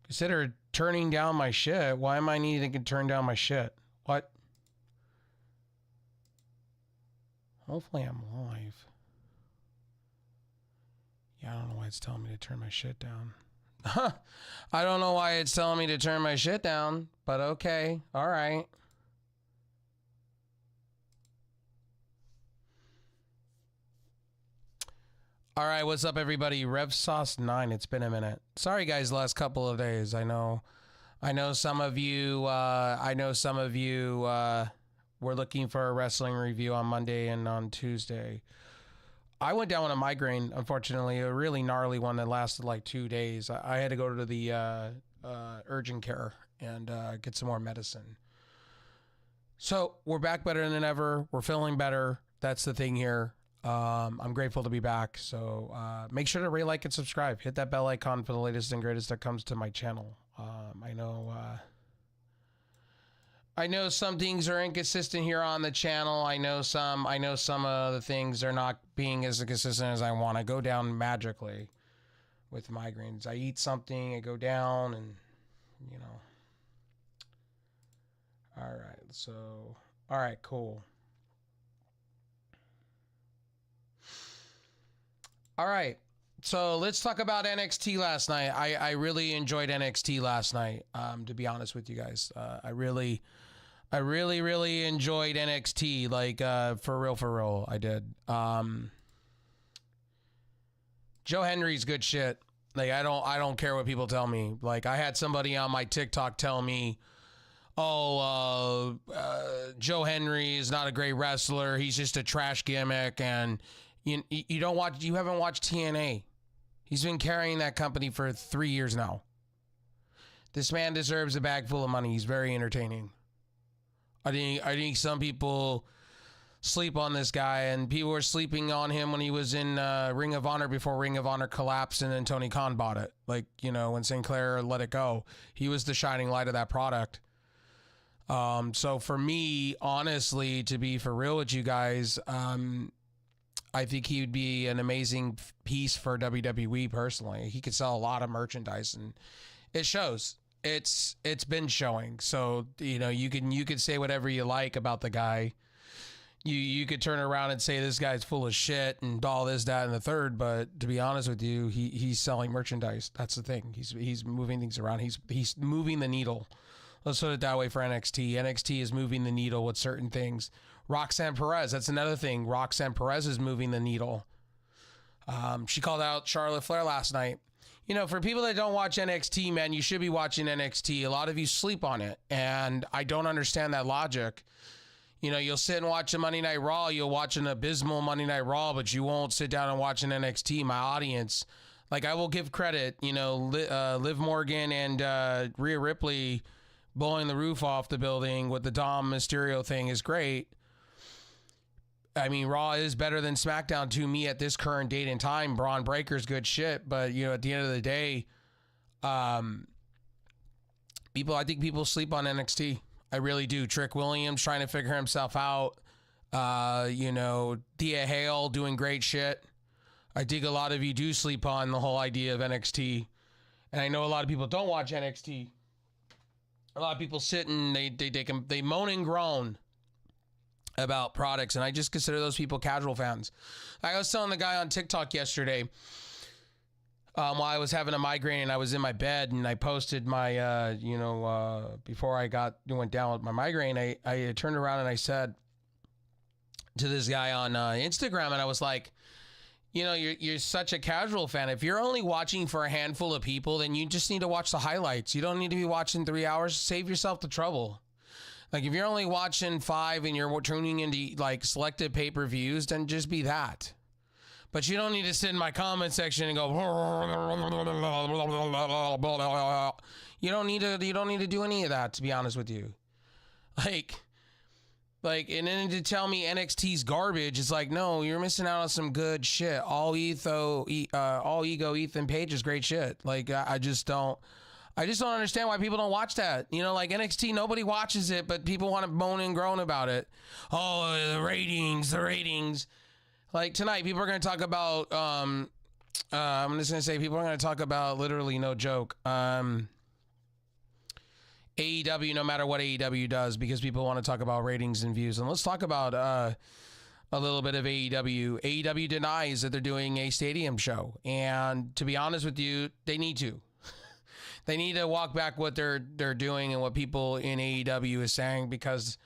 Consider turning down my shit. Why am I needing to turn down my shit? What? Hopefully I'm live. Yeah, I don't know why it's telling me to turn my shit down. I don't know why it's telling me to turn my shit down, but okay. All right. All right, what's up, everybody? RevSauce9. It's been a minute. Sorry, guys. Last couple of days. I know some of you. Were looking for a wrestling review on Monday and on Tuesday. I went down with a migraine, unfortunately, a really gnarly one that lasted like 2 days. I had to go to the urgent care and get some more medicine. So we're back better than ever. We're feeling better. That's the thing here. I'm grateful to be back. So make sure to rate, like, and subscribe. Hit that bell icon for the latest and greatest that comes to my channel. I know some things are inconsistent here on the channel. I know some of the things are not being as consistent as I want. I go down magically with migraines. I eat something, I go down, and you know. All right, cool. All right, so let's talk about NXT last night. I really enjoyed NXT last night, to be honest with you guys. I really enjoyed NXT, like, for real, I did. Joe Henry's good shit. Like, I don't care what people tell me. Like, I had somebody on my TikTok tell me, Joe Henry is not a great wrestler. He's just a trash gimmick. And you haven't watched TNA. He's been carrying that company for 3 years now. This man deserves a bag full of money. He's very entertaining. I think some people sleep on this guy, and people were sleeping on him when he was in Ring of Honor before Ring of Honor collapsed and then Tony Khan bought it. Like, you know, when Sinclair let it go, he was the shining light of that product. So for me, honestly, to be for real with you guys, I think he would be an amazing piece for WWE personally. He could sell a lot of merchandise, and it shows. It's been showing. So, you know, you could say whatever you like about the guy. You could turn around and say this guy's full of shit and all this, that, and the third. But to be honest with you, he's selling merchandise. That's the thing. He's moving things around. He's moving the needle. Let's put it that way for NXT. NXT is moving the needle with certain things. Roxanne Perez, that's another thing. Roxanne Perez is moving the needle. She called out Charlotte Flair last night. You know, for people that don't watch NXT, man, you should be watching NXT. A lot of you sleep on it, and I don't understand that logic. You know, you'll sit and watch a Monday Night Raw. You'll watch an abysmal Monday Night Raw, but you won't sit down and watch an NXT. My audience, like, I will give credit. You know, Liv Morgan and Rhea Ripley blowing the roof off the building with the Dom Mysterio thing is great. I mean, Raw is better than SmackDown to me at this current date and time. Braun Breaker's good shit, but, you know, at the end of the day, I think people sleep on NXT. I really do. Trick Williams trying to figure himself out. You know, Thea Hale doing great shit. I think a lot of you do sleep on the whole idea of NXT, and I know a lot of people don't watch NXT. A lot of people sit and they moan and groan about products, and I just consider those people casual fans. I was telling the guy on TikTok yesterday, while I was having a migraine and I was in my bed, and I posted my, before I went down with my migraine, I turned around and I said to this guy on Instagram, and I was like, you know, you're such a casual fan. If you're only watching for a handful of people, then you just need to watch the highlights. You don't need to be watching 3 hours. Save yourself the trouble. Like, if you're only watching 5 and you're tuning into, like, selected pay-per-views, then just be that. But you don't need to sit in my comment section and go, you don't need to do any of that, to be honest with you. Like, and then to tell me NXT's garbage, it's like, no, you're missing out on some good shit. All Ego Ethan Page is great shit. Like, I just don't understand why people don't watch that. You know, like NXT, nobody watches it, but people want to moan and groan about it. Oh, the ratings. Like tonight, people are going to talk about, I'm just going to say people are going to talk about, literally, no joke, AEW, no matter what AEW does, because people want to talk about ratings and views. And let's talk about a little bit of AEW. AEW denies that they're doing a stadium show. And to be honest with you, they need to. They need to walk back what they're doing and what people in AEW is saying, because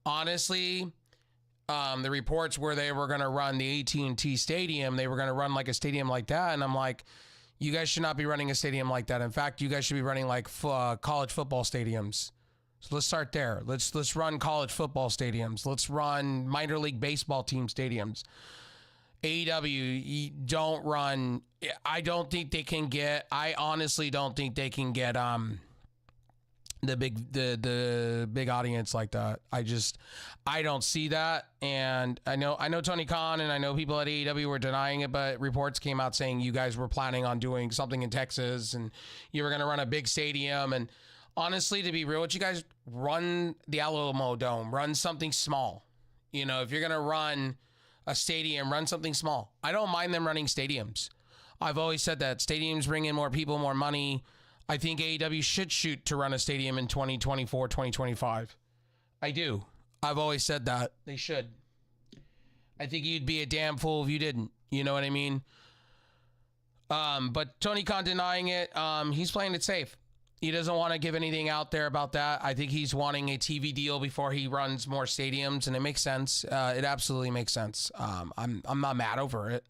honestly, the reports where they were going to run the AT&T Stadium, they were going to run like a stadium like that. And I'm like, you guys should not be running a stadium like that. In fact, you guys should be running like college football stadiums. So let's start there. Let's run college football stadiums. Let's run minor league baseball team stadiums. AEW, don't run. I don't think they can get. I honestly don't think they can get the big audience like that. I don't see that. And I know Tony Khan and I know people at AEW were denying it, but reports came out saying you guys were planning on doing something in Texas and you were going to run a big stadium. And honestly, to be real with you guys, run the Alamo Dome, run something small. You know, if you're going to run a stadium, run something small. I don't mind them running stadiums. I've always said that stadiums bring in more people, more money. I think AEW should shoot to run a stadium in 2024, 2025. I do. I've always said that. They should. I think you'd be a damn fool if you didn't. You know what I mean? But Tony Khan denying it, he's playing it safe. He doesn't want to give anything out there about that. I think he's wanting a TV deal before he runs more stadiums, and it makes sense. It absolutely makes sense. I'm not mad over it.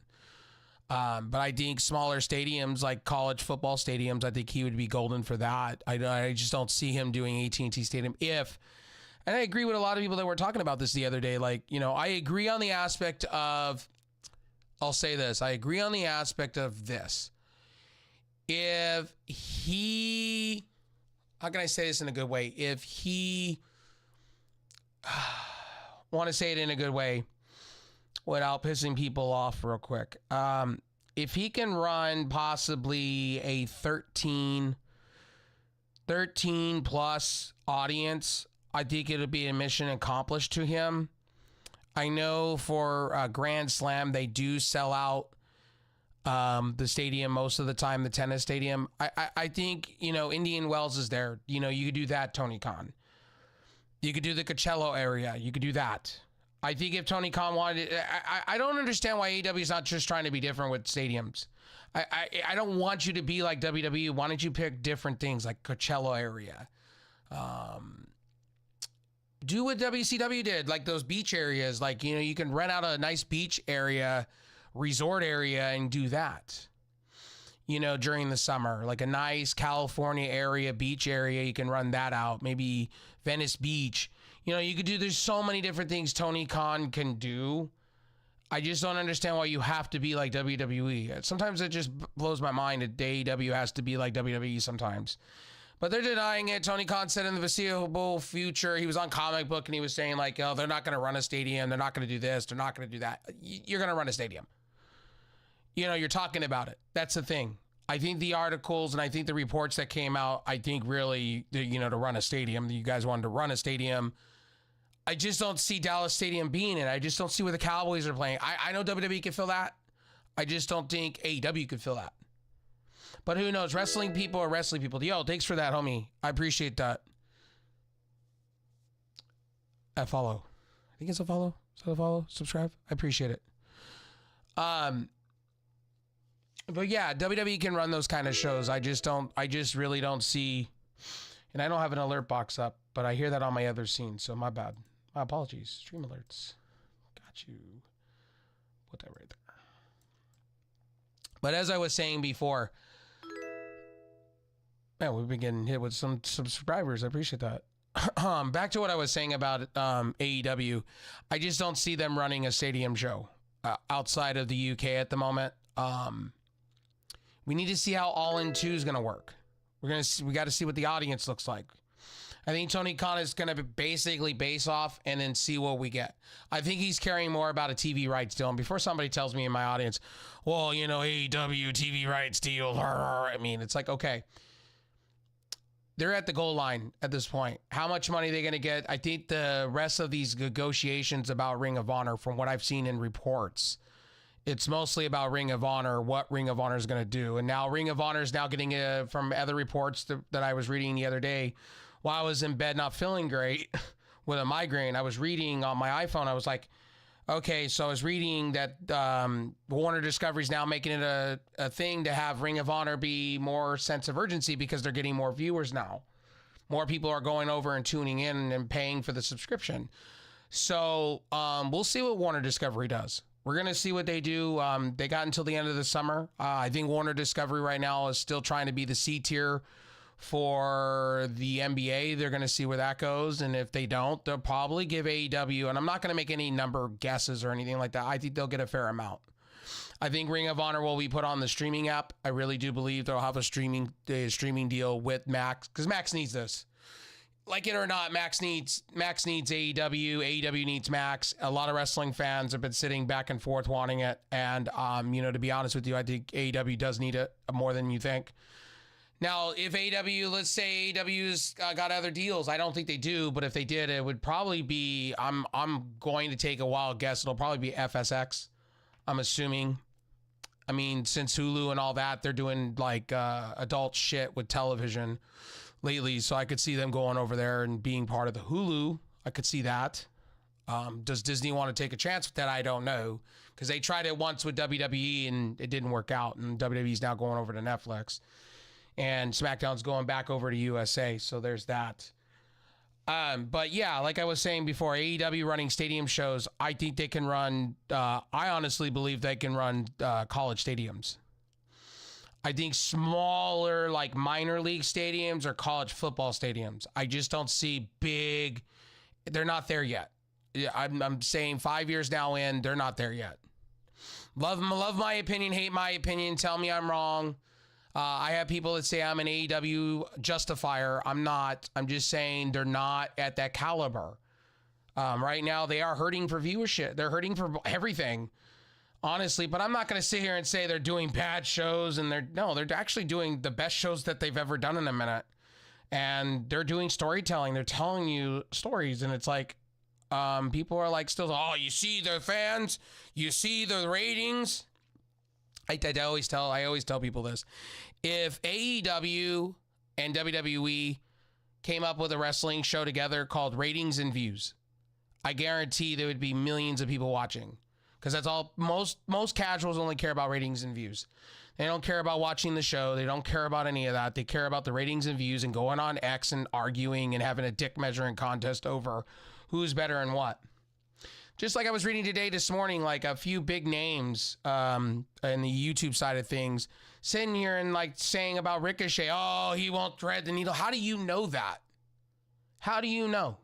But I think smaller stadiums like college football stadiums, I think he would be golden for that. I just don't see him doing AT&T Stadium and I agree with a lot of people that were talking about this the other day. Like, you know, I agree on the aspect of, I'll say this. I agree on the aspect of this. If he, how can I say this in a good way? If he, want to say it in a good way without pissing people off real quick. If he can run possibly a 13 plus audience, I think it'll be a mission accomplished to him. I know for Grand Slam, they do sell out the stadium most of the time, the tennis stadium. I think, you know, Indian Wells is there. You know, you could do that, Tony Khan. You could do the Coachella area. You could do that. I think if Tony Khan wanted it, I don't understand why AEW is not just trying to be different with stadiums. I don't want you to be like WWE. Why don't you pick different things like Coachella area? Do what WCW did, like those beach areas. Like, you know, you can rent out a nice beach area, resort area, and do that. You know, during the summer, like a nice California area, beach area, you can run that out. Maybe Venice Beach. You know, you could do, there's so many different things Tony Khan can do. I just don't understand why you have to be like WWE. Sometimes it just blows my mind that AEW has to be like WWE sometimes. But they're denying it. Tony Khan said in the foreseeable future, he was on Comic Book and he was saying like, oh, they're not going to run a stadium. They're not going to do this. They're not going to do that. You're going to run a stadium. You know, you're talking about it. That's the thing. I think the articles and I think the reports that came out, I think really, you know, to run a stadium, you guys wanted to run a stadium. I just don't see Dallas Stadium being it. I just don't see where the Cowboys are playing. I know WWE can fill that. I just don't think AEW could fill that. But who knows? Wrestling people are wrestling people. Yo, thanks for that, homie. I appreciate that. A follow. I think it's a follow. Is that a follow? Subscribe? I appreciate it. But yeah, WWE can run those kind of shows. I just really don't see, and I don't have an alert box up, but I hear that on my other scene, so my bad. My apologies. Stream alerts. Got you. Put that right there. But as I was saying before, man, we've been getting hit with some subscribers. I appreciate that. Back to what I was saying about AEW. I just don't see them running a stadium show outside of the UK at the moment. We need to see how All In 2 is going to work. We got to see what the audience looks like. I think Tony Khan is going to basically base off and then see what we get. I think he's caring more about a TV rights deal. And before somebody tells me in my audience, well, you know, AEW TV rights deal. I mean, it's like, okay. They're at the goal line at this point. How much money are they going to get? I think the rest of these negotiations about Ring of Honor, from what I've seen in reports, it's mostly about Ring of Honor, what Ring of Honor is going to do. And now Ring of Honor is now getting, from other reports that I was reading the other day, while I was in bed not feeling great with a migraine, I was reading on my iPhone. I was like, okay, so I was reading that Warner Discovery is now making it a thing to have Ring of Honor be more sense of urgency because they're getting more viewers now. More people are going over and tuning in and paying for the subscription. So we'll see what Warner Discovery does. We're going to see what they do. They got until the end of the summer. I think Warner Discovery right now is still trying to be the C tier for the NBA. They're going to see where that goes. And if they don't, they'll probably give AEW, and I'm not going to make any number guesses or anything like that. I think they'll get a fair amount. I think Ring of Honor will be put on the streaming app. I really do believe they'll have a streaming deal with Max, because Max needs this. Like it or not, Max needs AEW. AEW needs Max. A lot of wrestling fans have been sitting back and forth wanting it. And, to be honest with you, I think AEW does need it more than you think. Now, if AEW, let's say AEW's got other deals, I don't think they do, but if they did, it would probably be, I'm going to take a wild guess, it'll probably be FSX, I'm assuming. I mean, since Hulu and all that, they're doing like adult shit with television lately, so I could see them going over there and being part of the Hulu. I could see that. Does Disney want to take a chance with that? I don't know, because they tried it once with WWE and it didn't work out, and WWE's now going over to Netflix. And SmackDown's going back over to USA, so there's that. But yeah, like I was saying before, AEW running stadium shows, I think they can run, I honestly believe they can run college stadiums. I think smaller, like minor league stadiums or college football stadiums. I just don't see big, they're not there yet. I'm saying 5 years now in, they're not there yet. Love my opinion, hate my opinion, tell me I'm wrong. I have people that say I'm an AEW justifier. I'm not. I'm just saying they're not at that caliber. Right now, they are hurting for viewership. They're hurting for everything, honestly. But I'm not going to sit here and say they're doing bad shows. And they're actually doing the best shows that they've ever done in a minute. And they're doing storytelling. They're telling you stories. And it's like, people are like still, oh, you see the fans? You see the ratings? I always tell people this. If AEW and WWE came up with a wrestling show together called Ratings and Views, I guarantee there would be millions of people watching, because that's all. Most casuals only care about ratings and views. They don't care about watching the show. They don't care about any of that. They care about the ratings and views and going on X and arguing and having a dick measuring contest over who's better and what. Just like I was reading today, this morning, like a few big names in the YouTube side of things, sitting here and like saying about Ricochet, oh, he won't thread the needle. How do you know that? How do you know?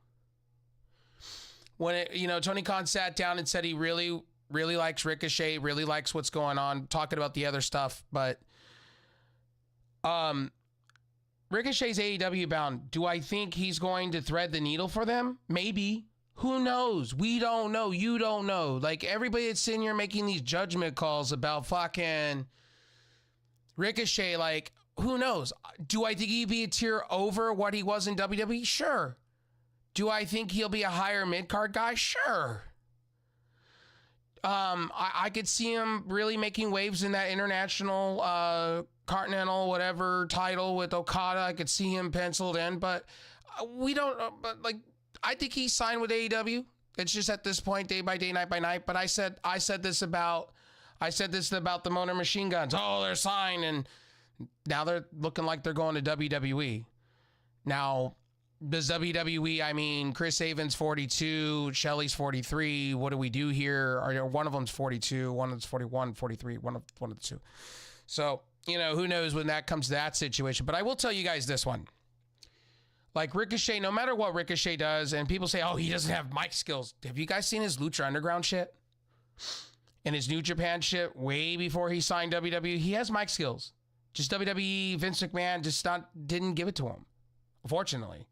When Tony Khan sat down and said he really, really likes Ricochet, really likes what's going on, talking about the other stuff, but Ricochet's AEW bound. Do I think he's going to thread the needle for them? Maybe. Who knows? We don't know. You don't know. Like, everybody that's sitting here making these judgment calls about fucking Ricochet, like, who knows? Do I think he'd be a tier over what he was in WWE? Sure. Do I think he'll be a higher mid-card guy? Sure. I could see him really making waves in that international, continental, whatever title with Okada. I could see him penciled in, but we don't, I think he's signed with AEW. It's just at this point, day by day, night by night. But I said this about the Motor Machine Guns. Oh, they're signed, and now they're looking like they're going to WWE. Now, does WWE? I mean, Chris Sabin's 42, Shelley's 43. What do we do here? One of them's 42, one of them's 41, 43. One of the two. So who knows when that comes to that situation? But I will tell you guys this one. Like Ricochet, no matter what Ricochet does, and people say, oh, he doesn't have mic skills. Have you guys seen his Lucha Underground shit? And his New Japan shit way before he signed WWE? He has mic skills. Just WWE, Vince McMahon didn't give it to him, unfortunately.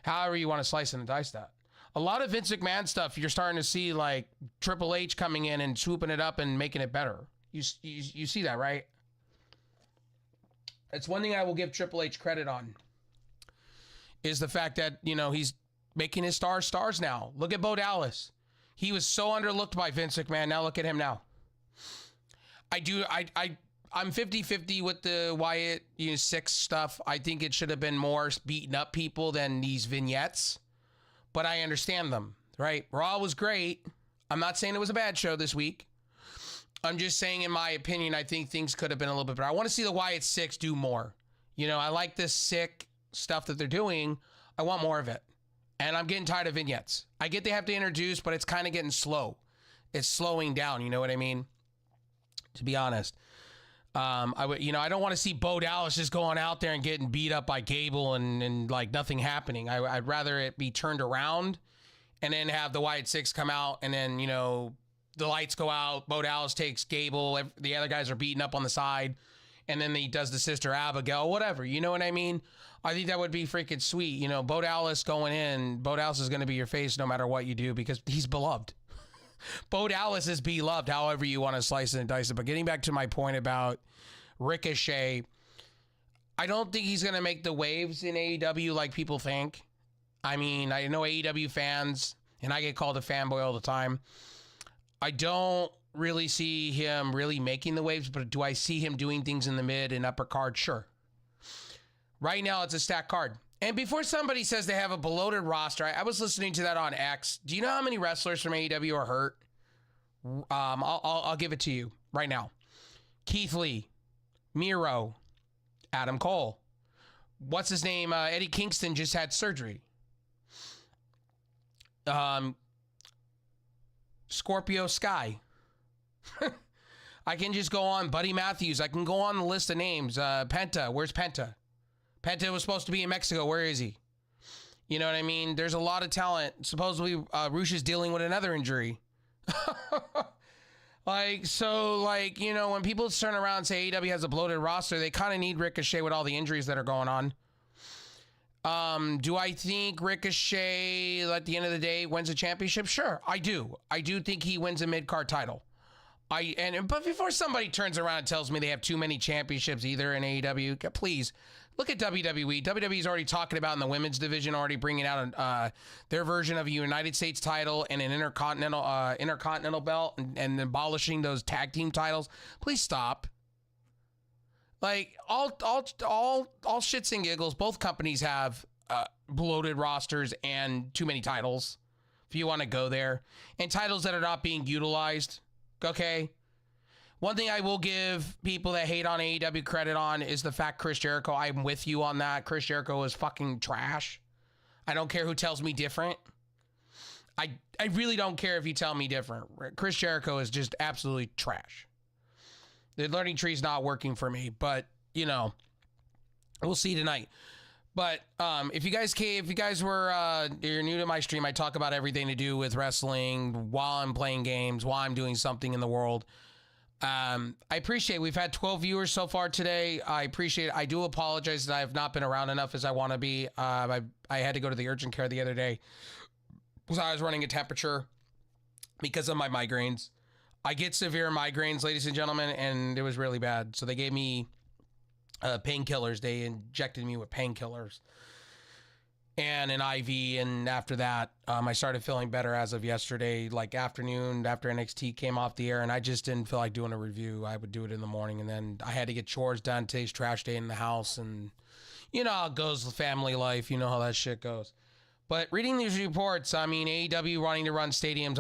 However you want to slice and dice that. A lot of Vince McMahon stuff, you're starting to see like Triple H coming in and swooping it up and making it better. You see that, right? It's one thing I will give Triple H credit on, is the fact that, he's making his stars now. Look at Bo Dallas. He was so underlooked by Vince McMahon. Now look at him now. I I'm 50-50 with the Wyatt 6 stuff. I think it should have been more beating up people than these vignettes, but I understand them, right? Raw was great. I'm not saying it was a bad show this week. I'm just saying, in my opinion, I think things could have been a little bit better. I want to see the Wyatt 6 do more. I like this sick stuff that they're doing. I want more of it. And I'm getting tired of vignettes. I get they have to introduce, but it's kind of getting slow. It's slowing down, you know what I mean? To be honest. I don't want to see Bo Dallas just going out there and getting beat up by Gable and like nothing happening. I'd rather it be turned around and then have the Wyatt 6 come out and then, the lights go out. Bo Dallas takes Gable. The other guys are beating up on the side. And then he does the Sister Abigail, whatever. You know what I mean? I think that would be freaking sweet. Bo Dallas going in. Bo Dallas is going to be your face no matter what you do because he's beloved. Bo Dallas is beloved, however you want to slice it and dice it. But getting back to my point about Ricochet, I don't think he's going to make the waves in AEW like people think. I mean, I know AEW fans, and I get called a fanboy all the time. I don't really see him really making the waves, but do I see him doing things in the mid and upper card? Sure. Right now, it's a stacked card. And before somebody says they have a bloated roster, I was listening to that on X. Do you know how many wrestlers from AEW are hurt? I'll give it to you right now. Keith Lee, Miro, Adam Cole. What's his name? Eddie Kingston just had surgery. Scorpio Sky. I can just go on. Buddy Matthews. I can go on the list of names. Penta. Where's Penta? Penta was supposed to be in Mexico. Where is he? You know what I mean? There's a lot of talent. Supposedly, Rush is dealing with another injury. When people turn around and say AEW has a bloated roster, they kind of need Ricochet with all the injuries that are going on. Do I think Ricochet, at the end of the day, wins a championship? Sure, I do. I do think he wins a mid-card title. But before somebody turns around and tells me they have too many championships either in AEW, please look at WWE. WWE is already talking about in the women's division, already bringing out their version of a United States title and an intercontinental belt and abolishing those tag team titles. Please stop. Like all shits and giggles. Both companies have bloated rosters and too many titles. If you want to go there, and titles that are not being utilized. Okay. One thing I will give people that hate on AEW credit on is the fact Chris Jericho, I'm with you on that. Chris Jericho is fucking trash. I don't care who tells me different. I really don't care if you tell me different. Chris Jericho is just absolutely trash. The learning tree is not working for me, but we'll see tonight. But if you guys were you're new to my stream, I talk about everything to do with wrestling while I'm playing games, while I'm doing something in the world. I appreciate we've had 12 viewers so far today. I appreciate it. I do apologize that I have not been around enough as I want to be. I had to go to the urgent care the other day because I was running a temperature because of my migraines. I get severe migraines, ladies and gentlemen, and it was really bad. So they gave me painkillers. They injected me with painkillers and an IV. And after that, I started feeling better as of yesterday, like afternoon after NXT came off the air. And I just didn't feel like doing a review. I would do it in the morning. And then I had to get chores done. Today's trash day in the house. And you know how it goes, the family life. You know how that shit goes. But reading these reports, I mean, AEW wanting to run stadiums,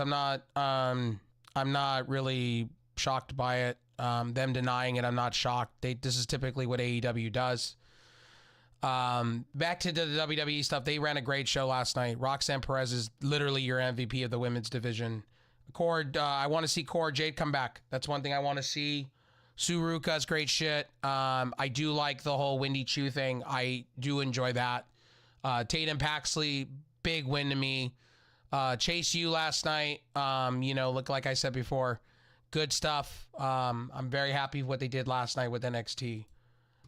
I'm not really shocked by it. Them denying it, I'm not shocked. This is typically what AEW does. Back to the WWE stuff. They ran a great show last night. Roxanne Perez is literally your MVP of the women's division. I want to see Cora Jade come back. That's one thing I want to see. Suruka's great shit. I do like the whole Wendy Chu thing. I do enjoy that. Tatum Paxley, big win to me. Chase U last night, look, like I said before, good stuff. I'm very happy with what they did last night with NXT.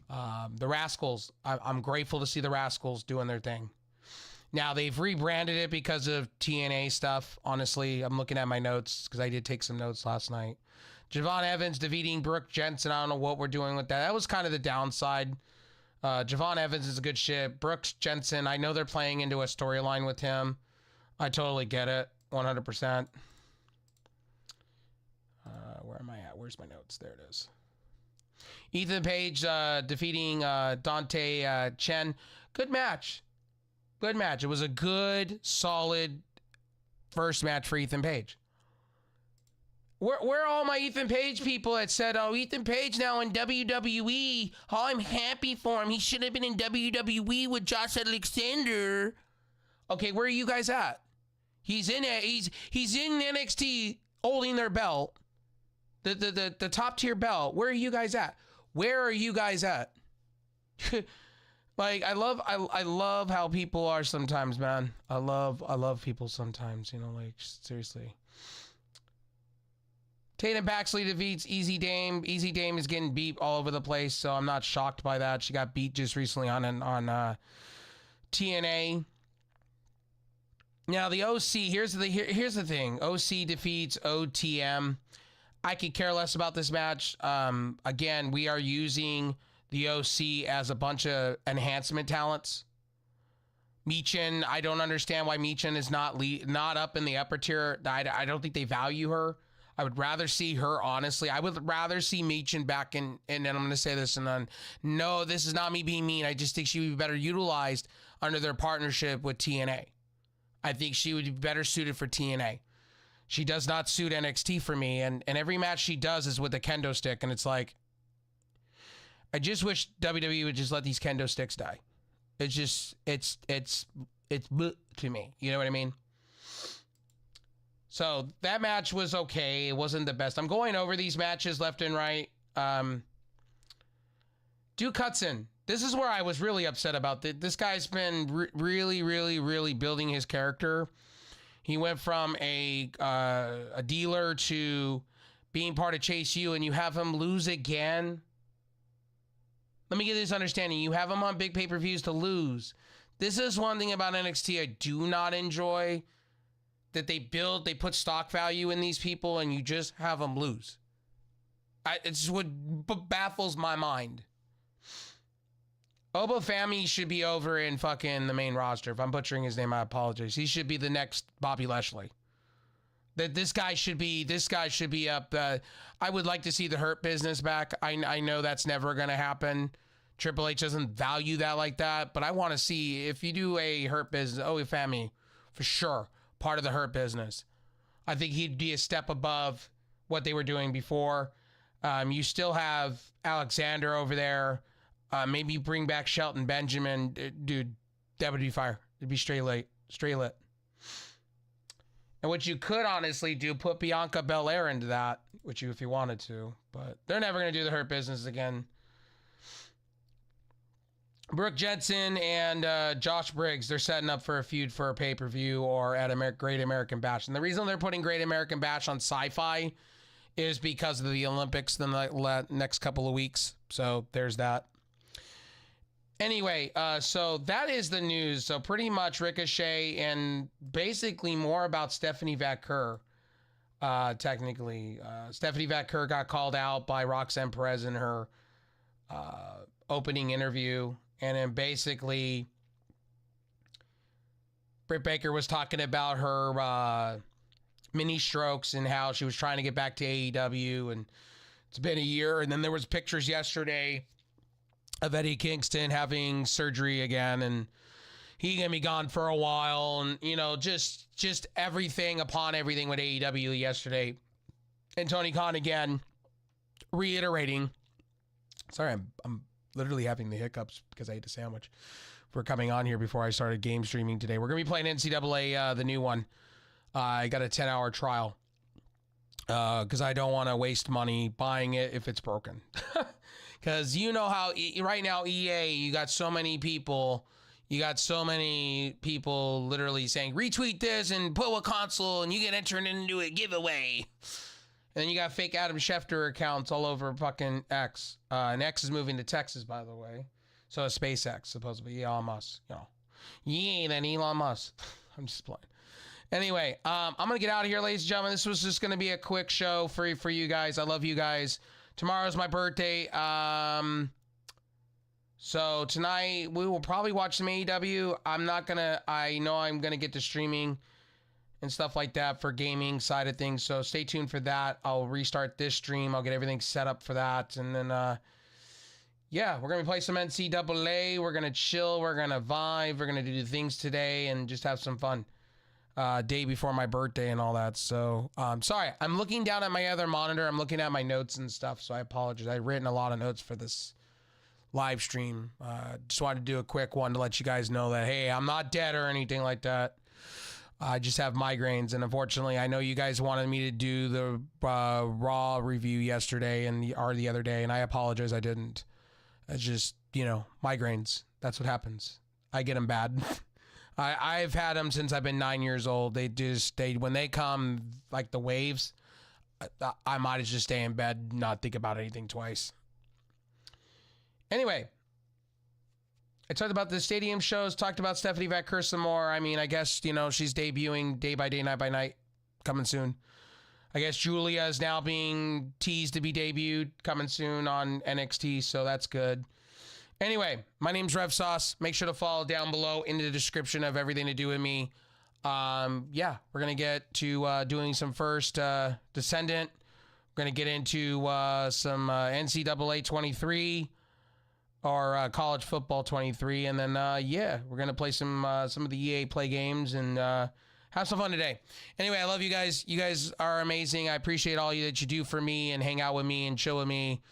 The Rascals, I'm grateful to see the Rascals doing their thing. Now, they've rebranded it because of TNA stuff. Honestly, I'm looking at my notes because I did take some notes last night. Javon Evans defeating Brooke Jensen. I don't know what we're doing with that. That was kind of the downside. Javon Evans is a good shit. Brooks Jensen, I know they're playing into a storyline with him. I totally get it. 100%. Where am I at? Where's my notes? There it is. Ethan Page defeating Dante Chen. Good match. Good match. It was a good, solid first match for Ethan Page. Where are all my Ethan Page people that said, oh, Ethan Page now in WWE. Oh, I'm happy for him. He should have been in WWE with Josh Alexander. Okay, where are you guys at? He's in NXT holding their belt. The top tier belt. Where are you guys at? Where are you guys at? Like, I love how people are sometimes, man. I love people sometimes, you know, like, seriously. Tatum Paxley defeats Easy Dame. Easy Dame is getting beat all over the place, so I'm not shocked by that. She got beat just recently on TNA. Now the OC, here's the thing. OC defeats OTM. I could care less about this match. Again, we are using the OC as a bunch of enhancement talents. Michin, I don't understand why Michin is not up in the upper tier. I don't think they value her. I would rather see her, honestly. I would rather see Michin back in, and then I'm going to say this, and then, no, this is not me being mean. I just think she would be better utilized under their partnership with TNA. I think she would be better suited for TNA. She does not suit NXT for me, and every match she does is with a kendo stick, and it's like, I just wish WWE would just let these kendo sticks die. It's just, it's to me. You know what I mean? So that match was okay. It wasn't the best. I'm going over these matches left and right. Duke Hudson. This is where I was really upset about this guy's been really building his character. He went from a dealer to being part of Chase U, and you have him lose again. Let me get this understanding. You have him on big pay-per-views to lose. This is one thing about NXT I do not enjoy. That they put stock value in these people, and you just have them lose. It's what baffles my mind. Obo Fami should be over in fucking the main roster. If I'm butchering his name, I apologize. He should be the next Bobby Lashley. This guy should be up. I would like to see the Hurt Business back. I know that's never going to happen. Triple H doesn't value that like that, but I want to see if you do a Hurt Business. Obo Fami, for sure. Part of the Hurt Business. I think he'd be a step above what they were doing before. You still have Alexander over there. Maybe bring back Shelton Benjamin. Dude, that would be fire. It'd be straight lit. And what you could honestly do, put Bianca Belair into that, if you wanted to. But they're never going to do the Hurt Business again. Brooke Jensen and Josh Briggs, they're setting up for a feud for a pay-per-view or at Great American Bash. And the reason they're putting Great American Bash on Sci-Fi is because of the Olympics in the next couple of weeks. So there's that. Anyway, so that is the news. So pretty much Ricochet and basically more about Stephanie Vaquer. Technically, Stephanie Vaquer got called out by Roxanne Perez in her opening interview. And then basically, Britt Baker was talking about her mini strokes and how she was trying to get back to AEW. And it's been a year. And then there was pictures yesterday of Eddie Kingston having surgery again. And he gonna be gone for a while. And, you know, just everything upon everything with AEW yesterday. And Tony Khan again reiterating. Sorry, I'm literally having the hiccups because I ate a sandwich for coming on here before I started game streaming today. We're going to be playing NCAA, the new one. I got a 10-hour trial because I don't want to waste money buying it if it's broken. Because you know how right now EA, you got so many people literally saying, retweet this and put a console and you get entered into a giveaway. And then you got fake Adam Schefter accounts all over fucking X. And X is moving to Texas, by the way. So is SpaceX, supposedly. Elon Musk. You know. Yeah, then Elon Musk. I'm just playing. Anyway, I'm going to get out of here, ladies and gentlemen. This was just going to be a quick show for you guys. I love you guys. Tomorrow's my birthday. So tonight, we will probably watch some AEW. I know I'm going to get to streaming and stuff like that for gaming side of things. So stay tuned for that. I'll restart this stream. I'll get everything set up for that. And then, yeah, we're going to play some NCAA. We're going to chill. We're going to vibe. We're going to do things today and just have some fun. Day before my birthday and all that. So, sorry, I'm looking down at my other monitor. I'm looking at my notes and stuff. So I apologize. I've written a lot of notes for this live stream. Just wanted to do a quick one to let you guys know that, hey, I'm not dead or anything like that. I just have migraines, and unfortunately, I know you guys wanted me to do the Raw review yesterday or the other day, and I apologize, I didn't. It's just, migraines. That's what happens. I get them bad. I've had them since I've been 9 years old. When they come like the waves, I might as just stay in bed, not think about anything twice. Anyway, I talked about the stadium shows, talked about Stephanie Vaquer some more. I mean, I guess, she's debuting day by day, night by night, coming soon. I guess Julia is now being teased to be debuted, coming soon on NXT, so that's good. Anyway, my name's Rev Sauce. Make sure to follow down below in the description of everything to do with me. Yeah, we're going to get to doing some first Descendant. We're going to get into some NCAA 23. Or college football 23, and then yeah, we're gonna play some of the EA Play games and have some fun today. Anyway, I love you guys. You guys are amazing. I appreciate all you that you do for me and hang out with me and chill with me,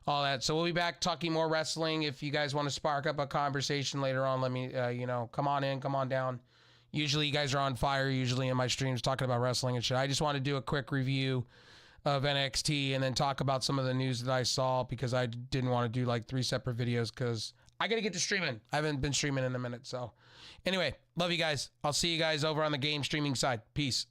all that. So we'll be back talking more wrestling. If you guys want to spark up a conversation later on, let me come on in, come on down. Usually you guys are on fire. Usually in my streams talking about wrestling and shit. I just want to do a quick review of NXT and then talk about some of the news that I saw because I didn't want to do like 3 separate videos because I got to get to streaming. I haven't been streaming in a minute. So anyway, love you guys. I'll see you guys over on the game streaming side. Peace.